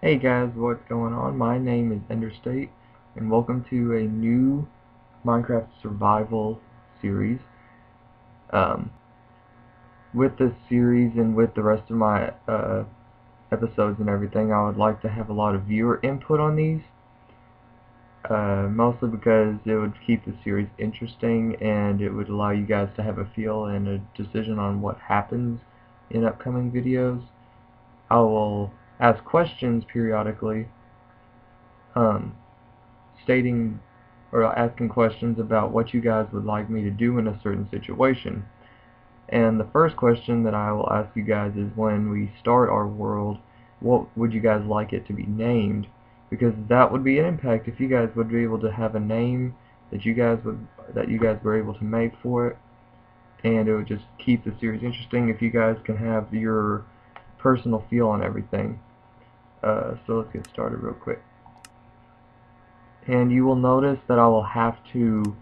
Hey guys, what's going on? My name is Enderstate, and welcome to a new Minecraft survival series. Um, with this series and with the rest of my episodes and everything, I would like to have a lot of viewer input on these, mostly because it would keep the series interesting and it would allow you guys to have a feel and a decision on what happens in upcoming videos. I will ask questions periodically, stating or asking questions about what you guys would like me to do in a certain situation. And the first question that I will ask you guys is, when we start our world, what would you guys like it to be named? Because that would be an impact if you guys would be able to have a name that you guys were able to make for it, and it would just keep the series interesting if you guys can have your personal feel on everything. So let's get started real quick. And you will notice that I will have to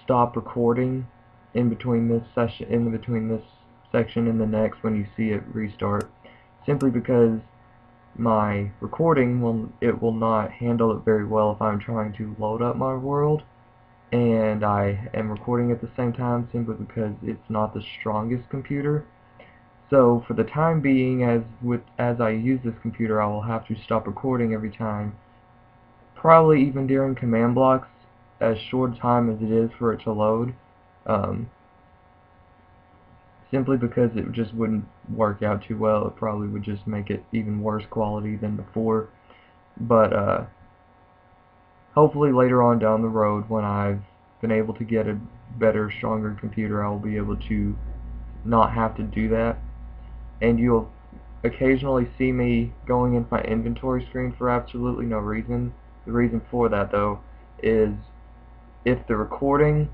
stop recording in between this section and the next when you see it restart, simply because my recording will not handle it very well if I'm trying to load up my world and I am recording at the same time, simply because it's not the strongest computer. So for the time being, as I use this computer, I will have to stop recording every time, probably even during command blocks, as short a time as it is for it to load, simply because it just wouldn't work out too well. It probably would just make it even worse quality than before. But hopefully later on down the road, when I've been able to get a better, stronger computer, I will be able to not have to do that. And you'll occasionally see me going into my inventory screen for absolutely no reason. The reason for that, though, is if the recording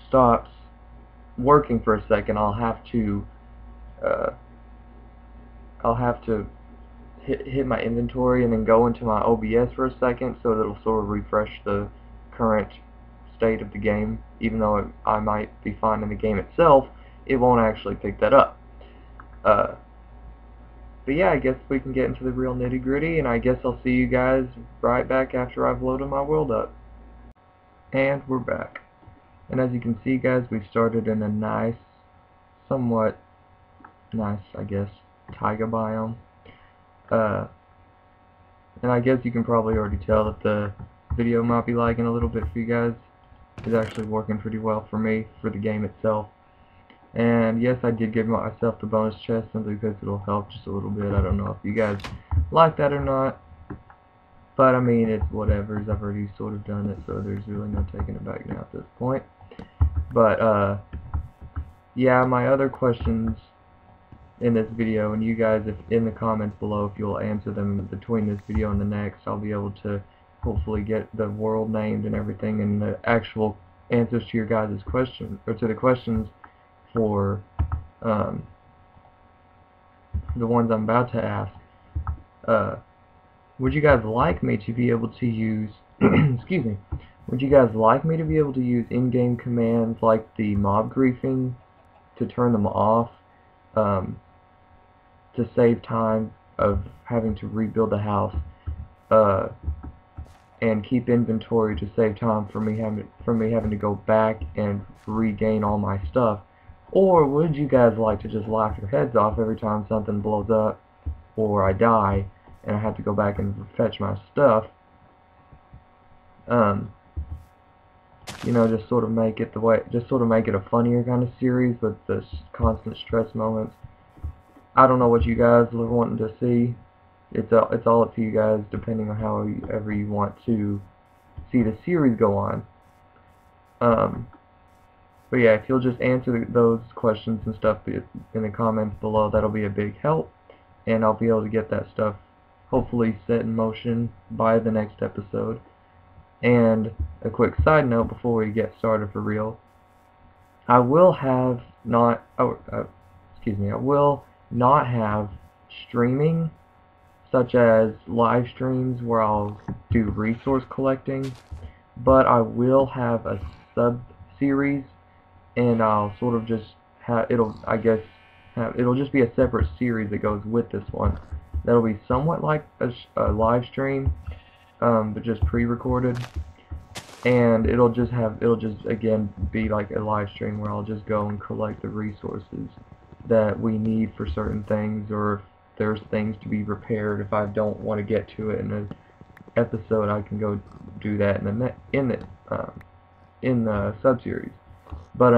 stops working for a second, I'll have to hit my inventory and then go into my OBS for a second, so that it'll sort of refresh the current state of the game. Even though I might be fine in the game itself, it won't actually pick that up. But yeah, I guess we can get into the real nitty-gritty, and I guess I'll see you guys right back after I've loaded my world up. And we're back. And as you can see, guys, we've started in a nice, somewhat nice, I guess, taiga biome. And I guess you can probably already tell that the video might be lagging a little bit for you guys. It's actually working pretty well for me, for the game itself. And yes, I did give myself the bonus chest simply because it'll help just a little bit. I don't know if you guys like that or not, but I mean, it's whatever. I've already sort of done it, so there's really no taking it back now at this point. But yeah, my other questions in this video, and you guys, if in the comments below, if you'll answer them between this video and the next, I'll be able to hopefully get the world named and everything, and the actual answers to your guys' questions, or to the questions for the ones I'm about to ask. Would you guys like me to be able to use excuse me, would you guys like me to be able to use in-game commands like the mob griefing to turn them off, to save time of having to rebuild the house, and keep inventory to save time for me having to go back and regain all my stuff? Or would you guys like to just laugh your heads off every time something blows up or I die and I have to go back and fetch my stuff? You know, just sort of make it a funnier kind of series with the constant stress moments. I don't know what you guys are wanting to see. It's all up to you guys, depending on however you want to see the series go on. But yeah, if you'll just answer those questions and stuff in the comments below, that'll be a big help, and I'll be able to get that stuff hopefully set in motion by the next episode. And a quick side note before we get started for real, I will not have streaming, such as live streams where I'll do resource collecting, but I will have a sub-series, and I'll sort of just have, it'll just be a separate series that goes with this one. that'll be somewhat like a live stream, but just pre-recorded. And it'll just again be like a live stream where I'll just go and collect the resources that we need for certain things, or if there's things to be repaired. If I don't want to get to it in an episode, I can go do that in the sub-series. But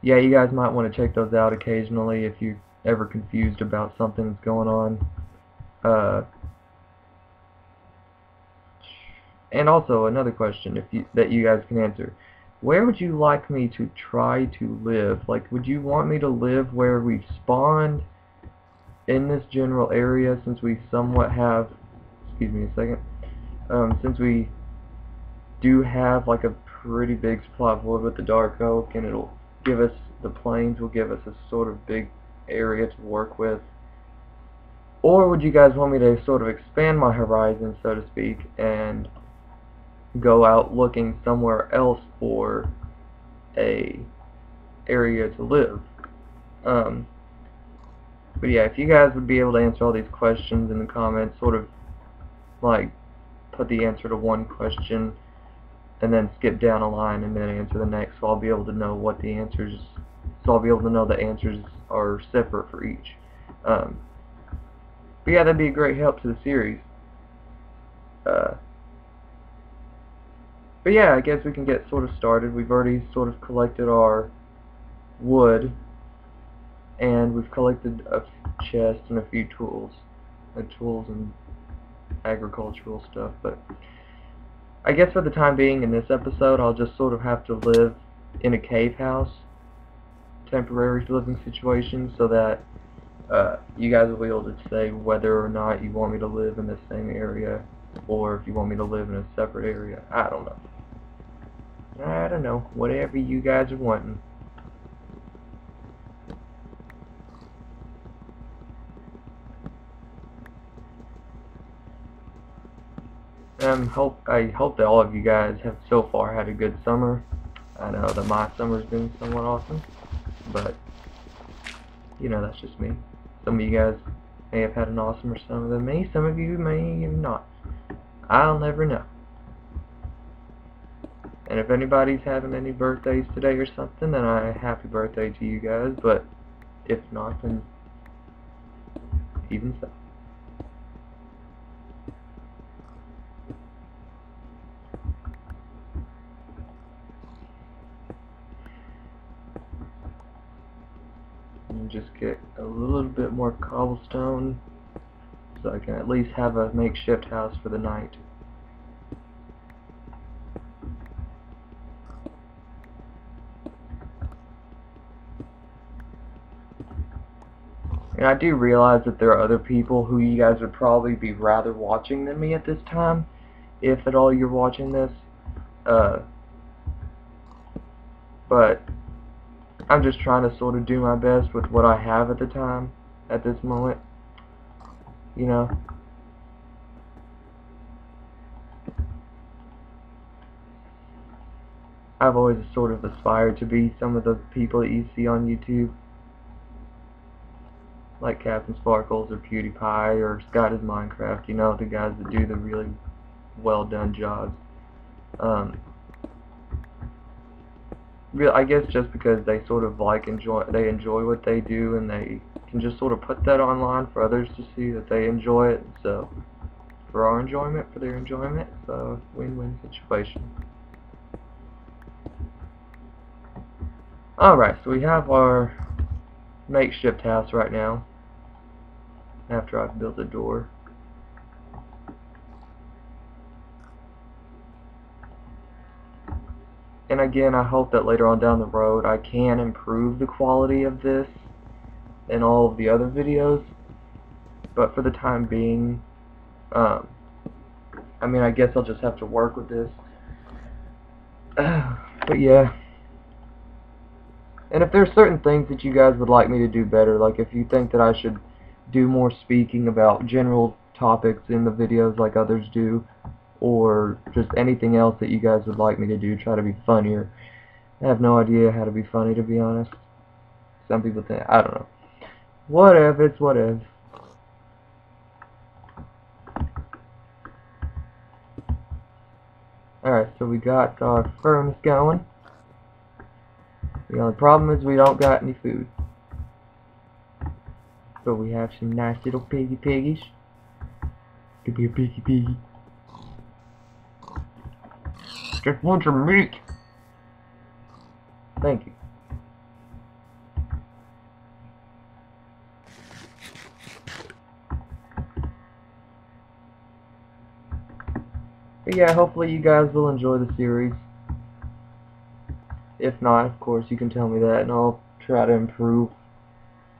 yeah, you guys might want to check those out occasionally if you're ever confused about something that's going on. And also another question that you guys can answer: where would you like me to try to live? Like, would you want me to live where we've spawned in this general area, since we somewhat have, excuse me a second, since we do have like a pretty big supply of wood with the dark oak, and it'll give us, the plains will give us a sort of big area to work with? Or would you guys want me to sort of expand my horizon, so to speak, and go out looking somewhere else for a area to live? But yeah, if you guys would be able to answer all these questions in the comments, sort of like put the answer to one question and then skip down a line and then answer the next, so I'll be able to know what the answers, so I'll be able to know the answers are separate for each. But yeah, that'd be a great help to the series. But yeah, I guess we can get sort of started. We've already sort of collected our wood, and we've collected a chest and a few tools and agricultural stuff. But I guess for the time being in this episode, I'll just sort of have to live in a cave house, temporary living situation, so that you guys will be able to say whether or not you want me to live in the same area, or if you want me to live in a separate area. I don't know. Whatever you guys are wanting. I hope that all of you guys have so far had a good summer. I know that my summer's been somewhat awesome, but you know, that's just me. Some of you guys may have had an awesomer summer than me. Some of you may have not. I'll never know. And if anybody's having any birthdays today or something, then happy birthday to you guys. But if not, then even so. And just get a little bit more cobblestone, so I can at least have a makeshift house for the night. And I do realize that there are other people who you guys would probably be rather watching than me at this time, if at all you're watching this. But I'm just trying to sort of do my best with what I have at the time, at this moment, you know. I've always sort of aspired to be some of the people that you see on YouTube, like Captain Sparkles or PewDiePie or Scott is Minecraft, you know, the guys that do the really well done jobs. I guess just because they sort of enjoy what they do, and they can just sort of put that online for others to see that they enjoy it. So for our enjoyment, for their enjoyment, so win-win situation. Alright, so we have our makeshift house right now, after I've built a door. And again, I hope that later on down the road I can improve the quality of this and all of the other videos. But for the time being, I mean, I guess I'll just have to work with this. But yeah. And if there's certain things that you guys would like me to do better, like if you think that I should do more speaking about general topics in the videos like others do, or just anything else that you guys would like me to do, try to be funnier. I have no idea how to be funny, to be honest. Some people think, I don't know. Whatever, it's whatever. Alright, so we got our furnace going. The only problem is we don't got any food. But we have some nice little piggies. Give me a piggy. Just want some meat. Thank you. But yeah, hopefully you guys will enjoy the series. If not, of course, you can tell me that, and I'll try to improve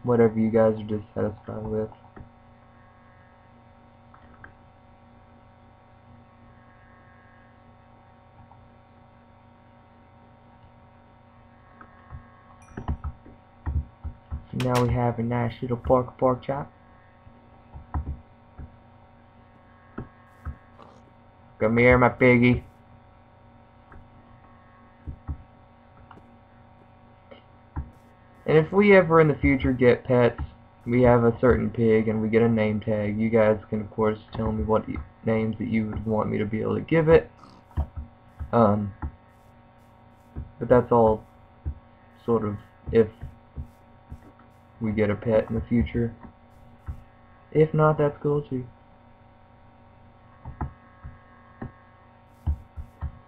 whatever you guys are dissatisfied with. So now we have a nice little pork chop. Come here, my piggy. And if we ever in the future get pets, we have a certain pig and we get a name tag, you guys can of course tell me what names that you would want me to be able to give it. But that's all sort of if we get a pet in the future. If not, that's cool too.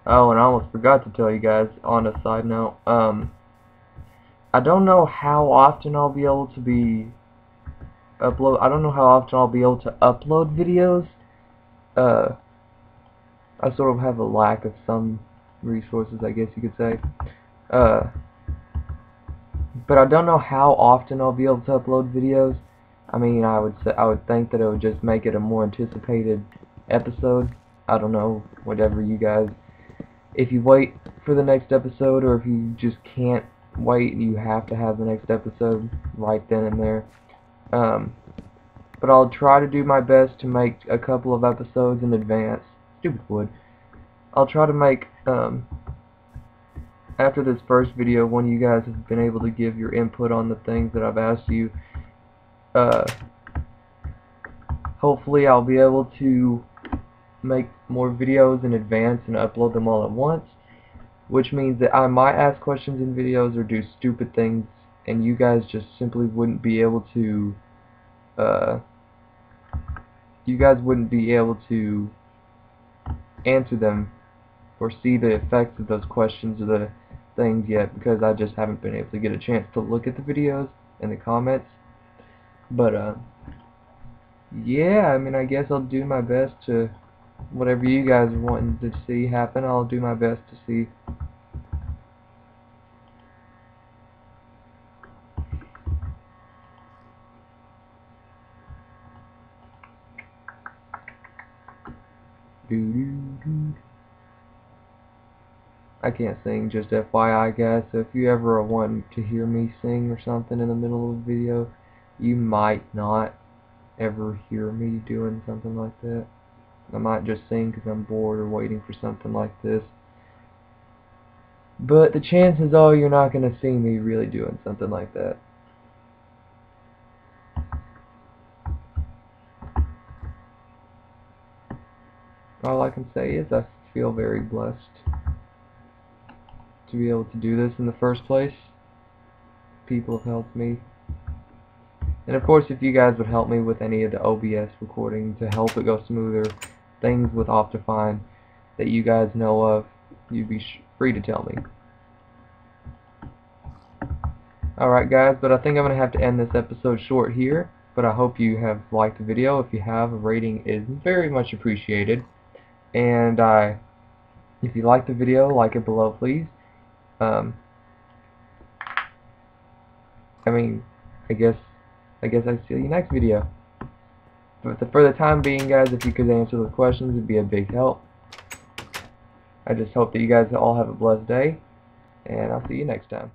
Oh, and I almost forgot to tell you guys on a side note, I don't know how often I'll be able to upload videos. I sort of have a lack of some resources, I guess you could say. But I don't know how often I'll be able to upload videos. I mean, I would think that it would just make it a more anticipated episode. I don't know, whatever you guys. If you wait for the next episode, or if you just can't wait, you have to have the next episode right then and there. But I'll try to do my best to make a couple of episodes in advance. Stupid wood. I'll try to make, after this first video, when you guys have been able to give your input on the things that I've asked you, hopefully I'll be able to make more videos in advance and upload them all at once, which means that I might ask questions in videos or do stupid things, and you guys just simply wouldn't be able to answer them or see the effects of those questions or the things yet, because I just haven't been able to get a chance to look at the videos and the comments. But yeah, I mean, I guess I'll do my best to, whatever you guys are wanting to see happen, I'll do my best to see. I can't sing, just FYI guys, so if you ever want to hear me sing or something in the middle of a video, you might not ever hear me doing something like that. I might just sing because I'm bored or waiting for something like this. But the chances are you're not going to see me really doing something like that. All I can say is I feel very blessed to be able to do this in the first place. People have helped me. And of course, if you guys would help me with any of the OBS recording to help it go smoother, things with Optifine that you guys know of, you'd be free to tell me. Alright guys, but I think I'm going to have to end this episode short here, but I hope you have liked the video. If you have, a rating is very much appreciated. And if you like the video, like it below please. I guess I see you next video. But for the time being guys, if you could answer those questions, it'd be a big help. I just hope that you guys all have a blessed day, and I'll see you next time.